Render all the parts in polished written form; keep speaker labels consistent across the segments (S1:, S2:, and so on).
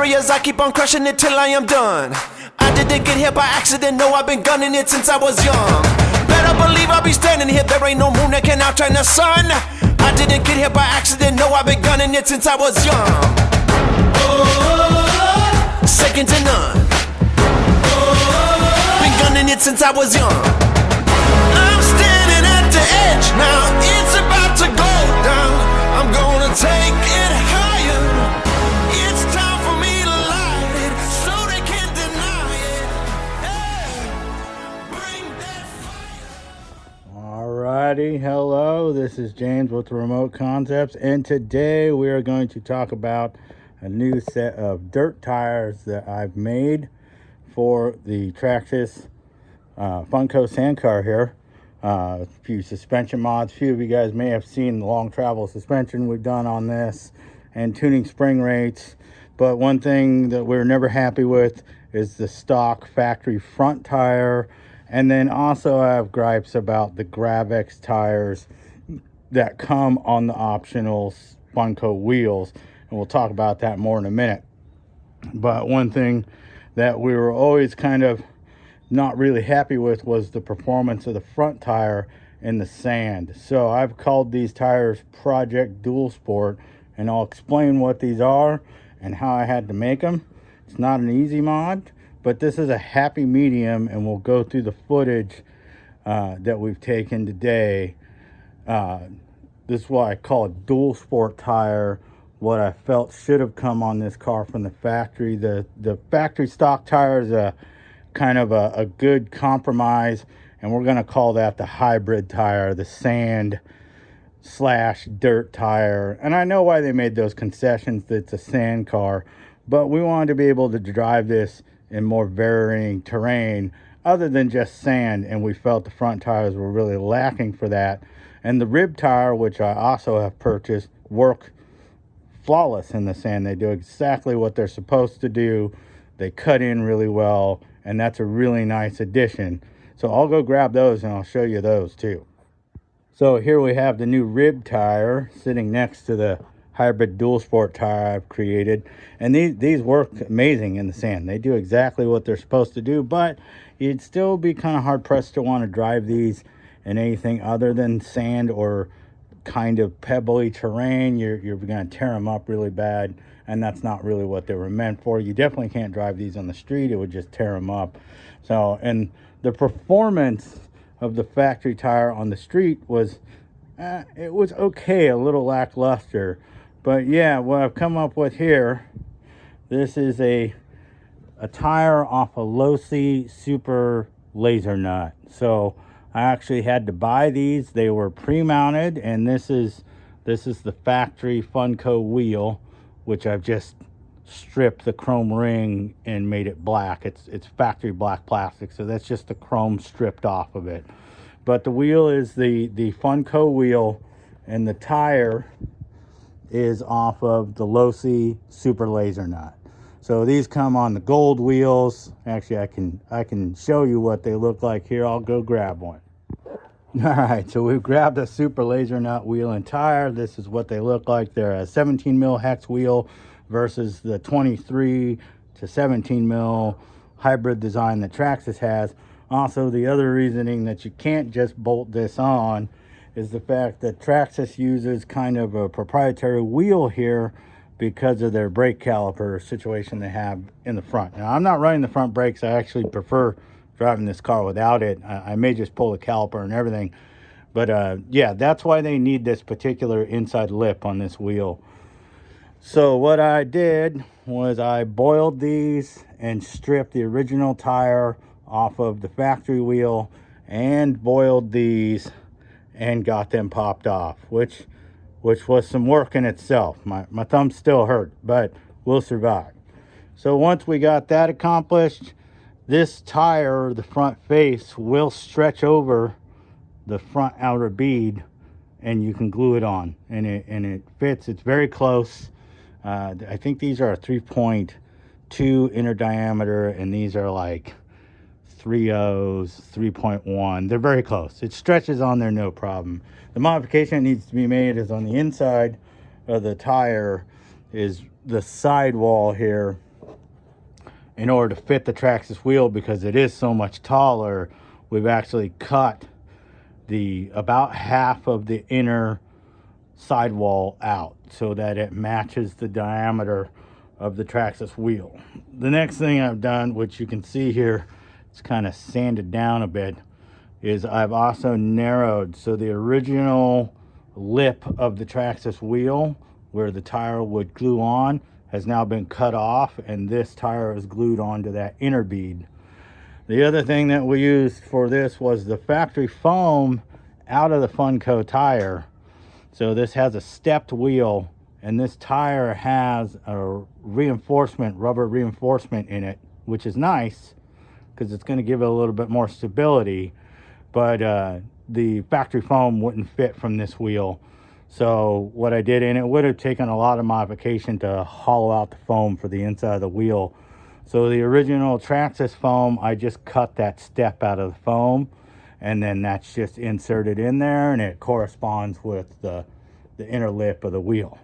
S1: areas, I keep on crushing it till I am done. I didn't get here by accident, no, I've been gunning it since I was young. Better believe I'll be standing here, there ain't no moon that can outshine the sun. I didn't get here by accident, no, I've been gunning it since I was young. Oh, second to none. Oh, been gunning it since I was young. I'm standing at the edge now, it's about to go down. I'm gonna take it higher. It's time for me to light it so they can't deny it. Hey, bring that fire.
S2: Alrighty, hello, this is James with Remote Concepts, and today we are going to talk about a new set of dirt tires that I've made for the Traxxas Funco sand car here. A few suspension mods. A few of you guys may have seen the long travel suspension we've done on this and tuning spring rates, but one thing that we're never happy with is the stock factory front tire. And then also I have gripes about the Gravex tires that come on the optional Funco wheels, and we'll talk about that more in a minute. But one thing that we were always kind of not really happy with was the performance of the front tire in the sand. So I've called these tires Project Dual Sport, and I'll explain what these are and how I had to make them. It's not an easy mod, but this is a happy medium, and we'll go through the footage that we've taken today. This is why I call it Dual Sport tire. What I felt should have come on this car from the factory. The factory stock tire is a kind of a good compromise, and we're going to call that the hybrid tire, the sand slash dirt tire. And I know why they made those concessions, that it's a sand car, but we wanted to be able to drive this in more varying terrain other than just sand, and we felt the front tires were really lacking for that. And the rib tire, which I also have purchased, work flawless in the sand. They do exactly what they're supposed to do. They cut in really well, and that's a really nice addition. So I'll go grab those and I'll show you those too. So here we have the new rib tire sitting next to the hybrid dual sport tire I've created, and these work amazing in the sand. They do exactly what they're supposed to do, but you'd still be kind of hard pressed to want to drive these in anything other than sand or kind of pebbly terrain. You're going to tear them up really bad, and that's not really what they were meant for. You definitely can't drive these on the street. It would just tear them up. So, and the performance of the factory tire on the street was it was okay, a little lackluster. But yeah, what I've come up with here, this is a tire off a Losi Super Laser Nut. So I actually had to buy these. They were pre-mounted, and this is the factory Funco wheel, which I've just stripped the chrome ring and made it black. It's factory black plastic, so that's just the chrome stripped off of it. But the wheel is the Funco wheel, and the tire is off of the Losi Super Laser Nut. So these come on the gold wheels. Actually, I can show you what they look like here. I'll go grab one. All right, so we've grabbed a Super Laser Nut wheel and tire. This is what they look like. They're a 17 mil hex wheel versus the 23 to 17 mil hybrid design that Traxxas has. Also, the other reasoning that you can't just bolt this on is the fact that Traxxas uses kind of a proprietary wheel here because of their brake caliper situation they have in the front. Now, I'm not running the front brakes. I actually prefer driving this car without it. I may just pull the caliper and everything, but yeah, that's why they need this particular inside lip on this wheel. So what I did was I boiled these and stripped the original tire off of the factory wheel and boiled these and got them popped off, which was some work in itself. My thumb still hurt, but we'll survive. So once we got that accomplished, this tire, the front face, will stretch over the front outer bead, and you can glue it on, and it fits. It's very close. I think these are a 3.2 inner diameter, and these are like 3.0s, 3.1. They're very close. It stretches on there no problem. The modification that needs to be made is on the inside of the tire is the sidewall here in order to fit the Traxxas wheel, because it is so much taller, we've actually cut the about half of the inner sidewall out so that it matches the diameter of the Traxxas wheel. The next thing I've done, which you can see here, it's kind of sanded down a bit, is I've also narrowed. So the original lip of the Traxxas wheel, where the tire would glue on, has now been cut off, and this tire is glued onto that inner bead. The other thing that we used for this was the factory foam out of the Funco tire. So this has a stepped wheel, and this tire has a reinforcement, rubber reinforcement in it, which is nice because it's going to give it a little bit more stability. But the factory foam wouldn't fit from this wheel. So what I did, and it would have taken a lot of modification to hollow out the foam for the inside of the wheel. So the original Traxxas foam, I just cut that step out of the foam, and then that's just inserted in there, and it corresponds with the inner lip of the wheel.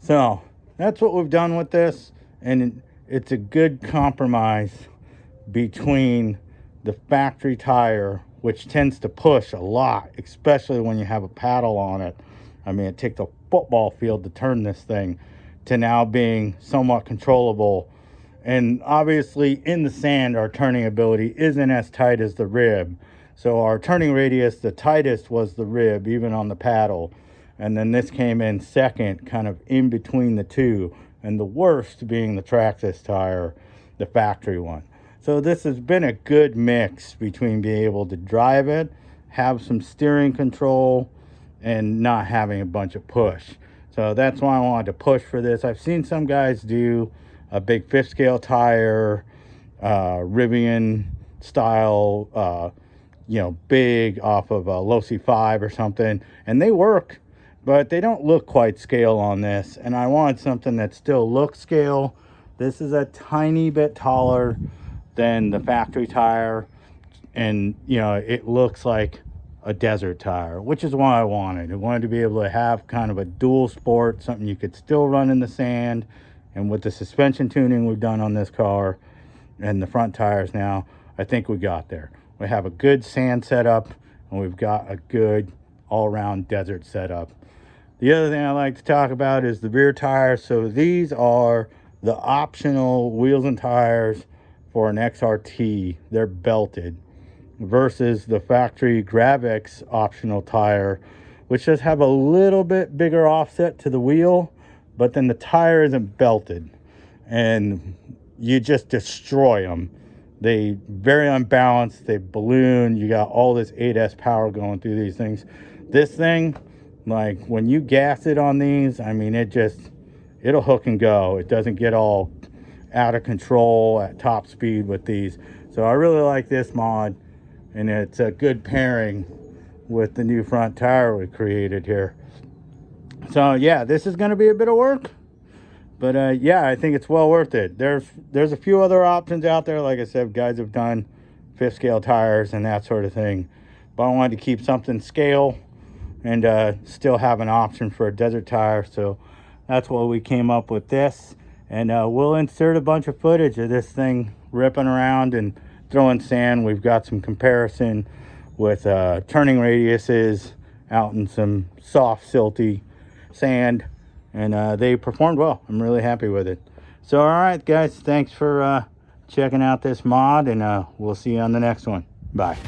S2: So that's what we've done with this, and it's a good compromise between the factory tire, which tends to push a lot, especially when you have a paddle on it. I mean, it takes a football field to turn this thing, to now being somewhat controllable. And obviously in the sand, our turning ability isn't as tight as the rib. So our turning radius, the tightest was the rib, even on the paddle. And then this came in second, kind of in between the two. And the worst being the Traxxas tire, the factory one. So this has been a good mix between being able to drive it, have some steering control, and not having a bunch of push. So that's why I wanted to push for this. I've seen some guys do a big 5th scale tire, Rivian style, big off of a Losi 5 or something, and they work, but they don't look quite scale on this. And I wanted something that still looks scale. This is a tiny bit taller than the factory tire, and it looks like a desert tire, which is what I wanted. I wanted to be able to have kind of a dual sport, something you could still run in the sand. And with the suspension tuning we've done on this car and the front tires now, I think we got there. We have a good sand setup, and we've got a good all-around desert setup. The other thing I like to talk about is the rear tires. So these are the optional wheels and tires for an XRT. They're belted, versus the factory Gravix optional tire, which does have a little bit bigger offset to the wheel, but then the tire isn't belted, and you just destroy them. They very unbalanced, they balloon, you got all this 8S power going through these things. This thing, like when you gas it on these, I mean, it'll hook and go. It doesn't get all out of control at top speed with these. So I really like this mod, and it's a good pairing with the new front tire we created here. So yeah, this is going to be a bit of work, but yeah, I think it's well worth it. There's a few other options out there. Like I said, guys have done 5th scale tires and that sort of thing, but I wanted to keep something scale and still have an option for a desert tire. So that's why we came up with this, and we'll insert a bunch of footage of this thing ripping around and throwing sand. We've got some comparison with turning radiuses out in some soft silty sand, and they performed well. I'm really happy with it. So all right guys, thanks for checking out this mod, and we'll see you on the next one. Bye.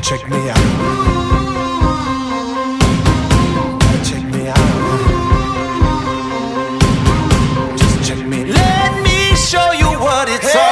S1: Check me out. Check me out. Just check me. Let me show you what it's all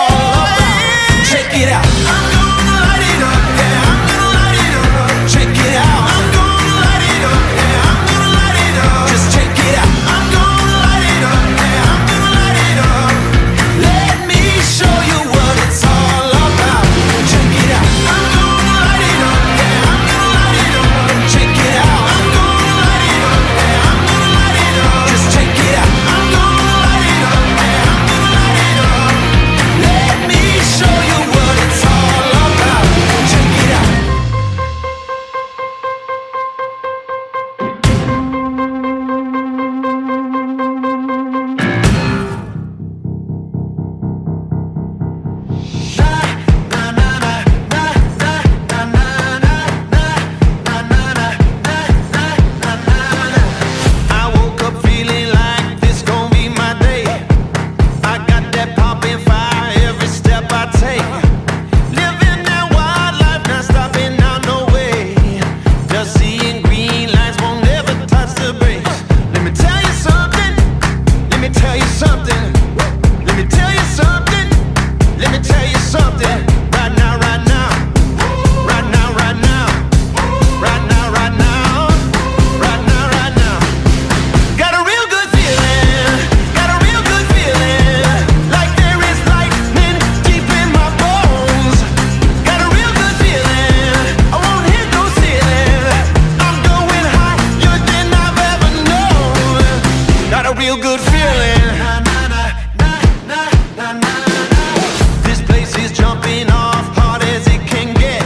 S1: jumping off hard as it can get.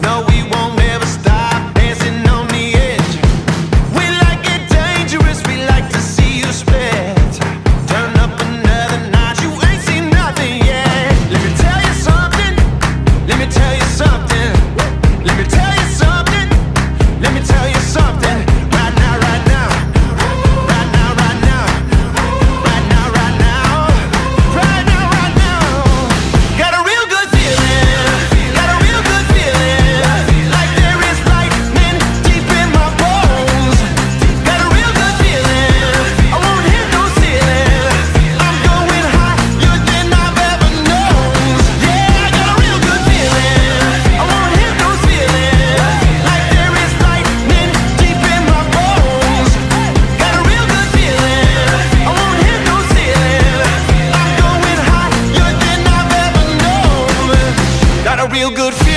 S1: No, we won't ever stop dancing on the edge. We like it dangerous, we like to see you split. Turn up another notch, you ain't seen nothing yet. Let me tell you something, let me tell you something. Let me tell you something, let me tell you something. Right now, right now, right now, right now, right now, right now, right now, right now. Got a real good feeling, got a real good feeling, like there is lightning deep in my bones. Got a real good feeling, I won't hit no ceiling. I'm going higher than I've ever known. Yeah, I got a real good feeling, I won't hit no ceiling, like there is lightning deep in my bones. Got a real good feeling, I won't hit no ceiling. I'm going higher than I've ever known. Got a real good feeling.